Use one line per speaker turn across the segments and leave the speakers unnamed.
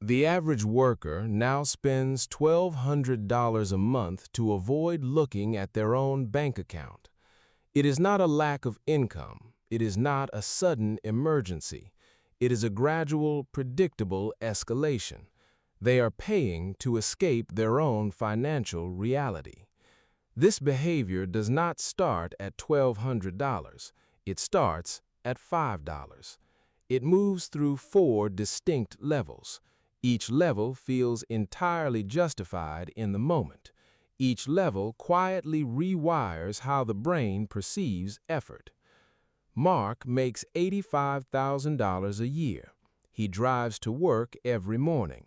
The average worker now spends $1,200 a month to avoid looking at their own bank account. It is not a lack of income. It is not a sudden emergency. It is a gradual, predictable escalation. They are paying to escape their own financial reality. This behavior does not start at $1,200. It starts at $5. It moves through 4 distinct levels. Each level feels entirely justified in the moment. Each level quietly rewires how the brain perceives effort. Mark makes $85,000 a year. He drives to work every morning.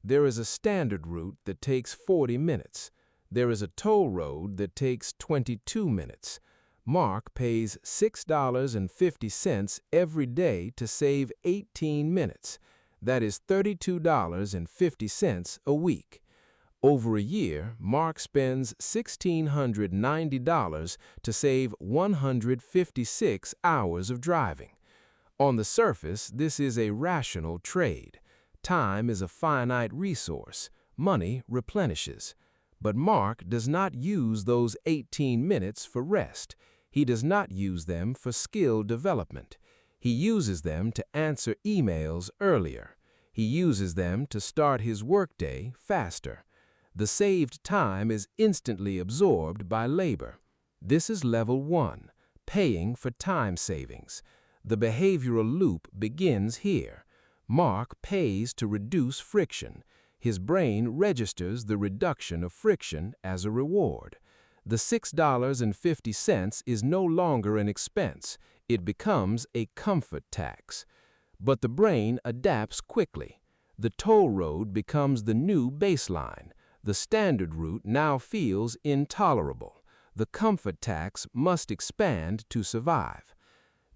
There is a standard route that takes 40 minutes. There is a toll road that takes 22 minutes. Mark pays $6.50 every day to save 18 minutes. That is $32.50 a week. Over a year, Mark spends $1,690 to save 156 hours of driving. On the surface, this is a rational trade. Time is a finite resource. Money replenishes. But Mark does not use those 18 minutes for rest. He does not use them for skill development. He uses them to answer emails earlier. He uses them to start his workday faster. The saved time is instantly absorbed by labor. This is level 1, paying for time savings. The behavioral loop begins here. Mark pays to reduce friction. His brain registers the reduction of friction as a reward. The $6.50 is no longer an expense. It becomes a comfort tax. But the brain adapts quickly. The toll road becomes the new baseline. The standard route now feels intolerable. The comfort tax must expand to survive.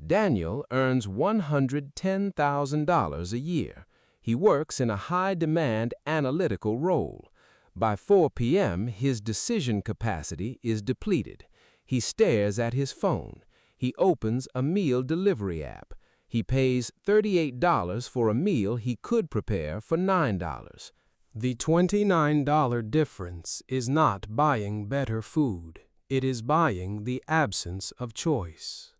Daniel earns $110,000 a year. He works in a high-demand analytical role. By 4 p.m., his decision capacity is depleted. He stares at his phone. He opens a meal delivery app. He pays $38 for a meal he could prepare for $9. The $29 difference is not buying better food. It is buying the absence of choice.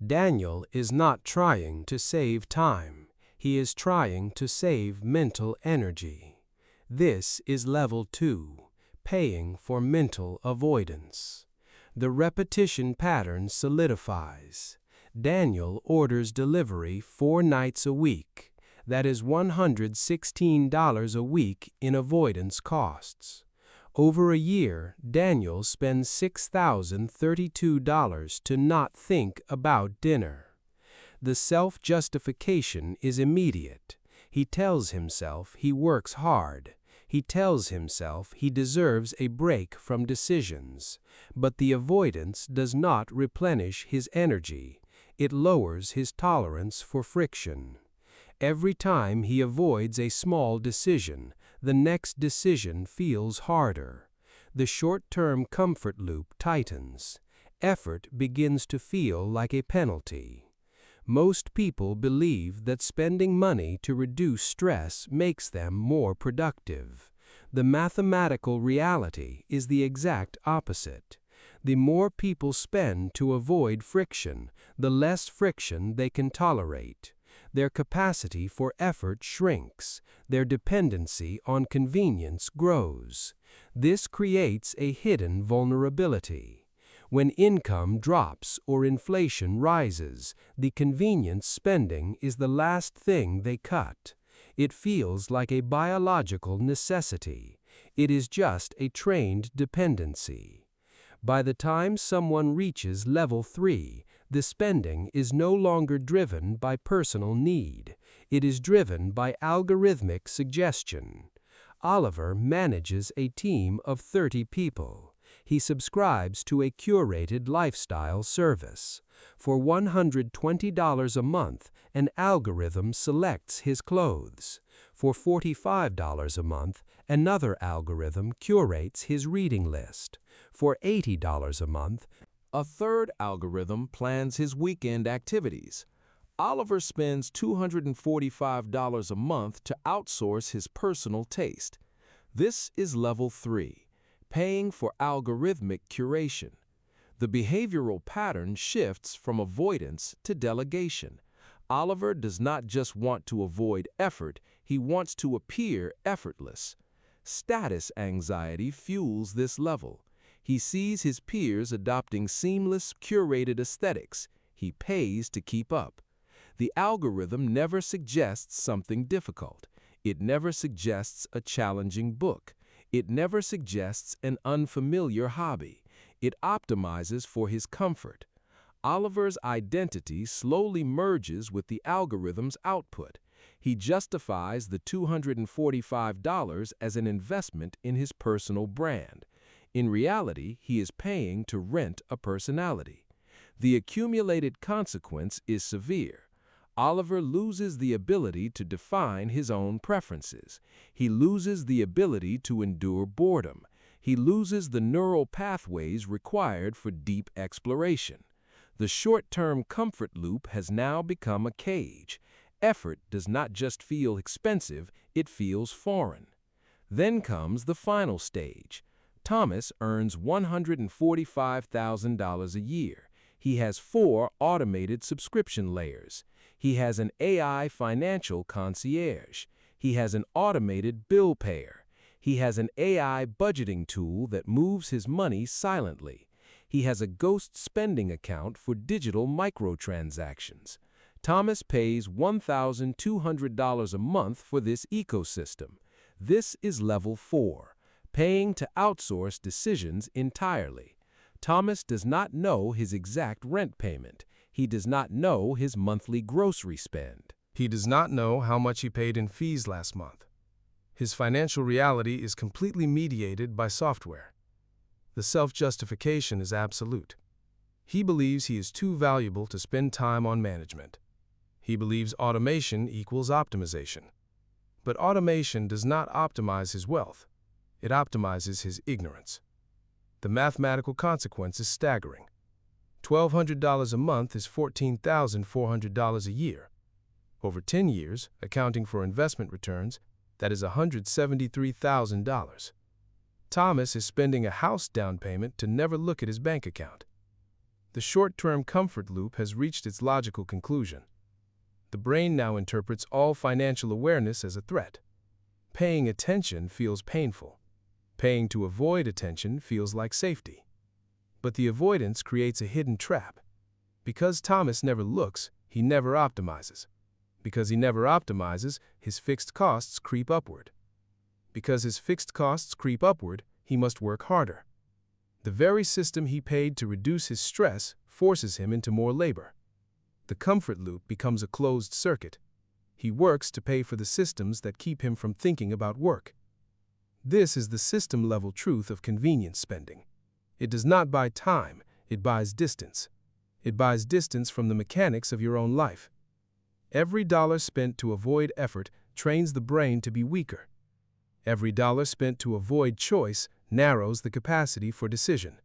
Daniel is not trying to save time. He is trying to save mental energy. This is level 2, paying for mental avoidance. The repetition pattern solidifies. Daniel orders delivery 4 nights a week. That is $116 a week in avoidance costs. Over a year, Daniel spends $6,032 to not think about dinner. The self-justification is immediate. He tells himself he works hard. He tells himself he deserves a break from decisions. But the avoidance does not replenish his energy. It lowers his tolerance for friction. Every time he avoids a small decision, the next decision feels harder. The short-term comfort loop tightens. Effort begins to feel like a penalty. Most people believe that spending money to reduce stress makes them more productive. The mathematical reality is the exact opposite. The more people spend to avoid friction, the less friction they can tolerate. Their capacity for effort shrinks. Their dependency on convenience grows. This creates a hidden vulnerability. When income drops or inflation rises, the convenience spending is the last thing they cut. It feels like a biological necessity. It is just a trained dependency. By the time someone reaches level 3, the spending is no longer driven by personal need. It is driven by algorithmic suggestion. Oliver manages a team of 30 people. He subscribes to a curated lifestyle service. For $120 a month, an algorithm selects his clothes. For $45 a month, another algorithm curates his reading list. For $80 a month, a third algorithm plans his weekend activities.
Oliver spends $245 a month to outsource his personal taste. This is level 3, paying for algorithmic curation. The behavioral pattern shifts from avoidance to delegation. Oliver does not just want to avoid effort, he wants to appear effortless. Status anxiety fuels this level. He sees his peers adopting seamless, curated aesthetics. He pays to keep up. The algorithm never suggests something difficult. It never suggests a challenging book. It never suggests an unfamiliar hobby. It optimizes for his comfort. Oliver's identity slowly merges with the algorithm's output. He justifies the $245 as an investment in his personal brand. In reality, he is paying to rent a personality. The accumulated consequence is severe. Oliver loses the ability to define his own preferences. He loses the ability to endure boredom. He loses the neural pathways required for deep exploration. The short-term comfort loop has now become a cage. Effort does not just feel expensive, it feels foreign. Then comes the final stage. Thomas earns $145,000 a year. He has 4 automated subscription layers. He has an AI financial concierge. He has an automated bill payer. He has an AI budgeting tool that moves his money silently. He has a ghost spending account for digital microtransactions. Thomas pays $1,200 a month for this ecosystem. This is level 4, paying to outsource decisions entirely. Thomas does not know his exact rent payment. He does not know his monthly grocery spend.
He does not know how much he paid in fees last month. His financial reality is completely mediated by software. The self-justification is absolute. He believes he is too valuable to spend time on management. He believes automation equals optimization. But automation does not optimize his wealth. It optimizes his ignorance. The mathematical consequence is staggering. $1,200 a month is $14,400 a year. Over 10 years, accounting for investment returns, that is $173,000. Thomas is spending a house down payment to never look at his bank account. The short-term comfort loop has reached its logical conclusion. The brain now interprets all financial awareness as a threat. Paying attention feels painful. Paying to avoid attention feels like safety. But the avoidance creates a hidden trap. Because Thomas never looks, he never optimizes. Because he never optimizes, his fixed costs creep upward. Because his fixed costs creep upward, he must work harder. The very system he paid to reduce his stress forces him into more labor. The comfort loop becomes a closed circuit. He works to pay for the systems that keep him from thinking about work. This is the system-level truth of convenience spending. It does not buy time, it buys distance. It buys distance from the mechanics of your own life. Every dollar spent to avoid effort trains the brain to be weaker. Every dollar spent to avoid choice narrows the capacity for decision.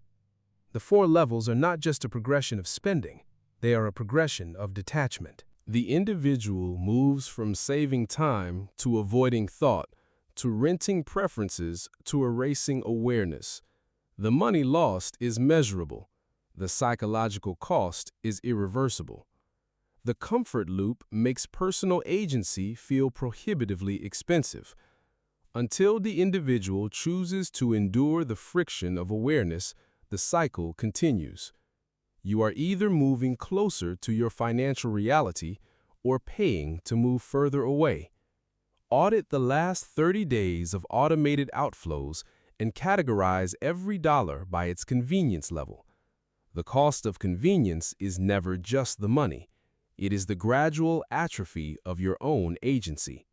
The 4 levels are not just a progression of spending, they are a progression of detachment.
The individual moves from saving time to avoiding thought, to renting preferences to erasing awareness. The money lost is measurable. The psychological cost is irreversible. The comfort loop makes personal agency feel prohibitively expensive. Until the individual chooses to endure the friction of awareness, the cycle continues. You are either moving closer to your financial reality or paying to move further away. Audit the last 30 days of automated outflows and categorize every dollar by its convenience level. The cost of convenience is never just the money. It is the gradual atrophy of your own agency.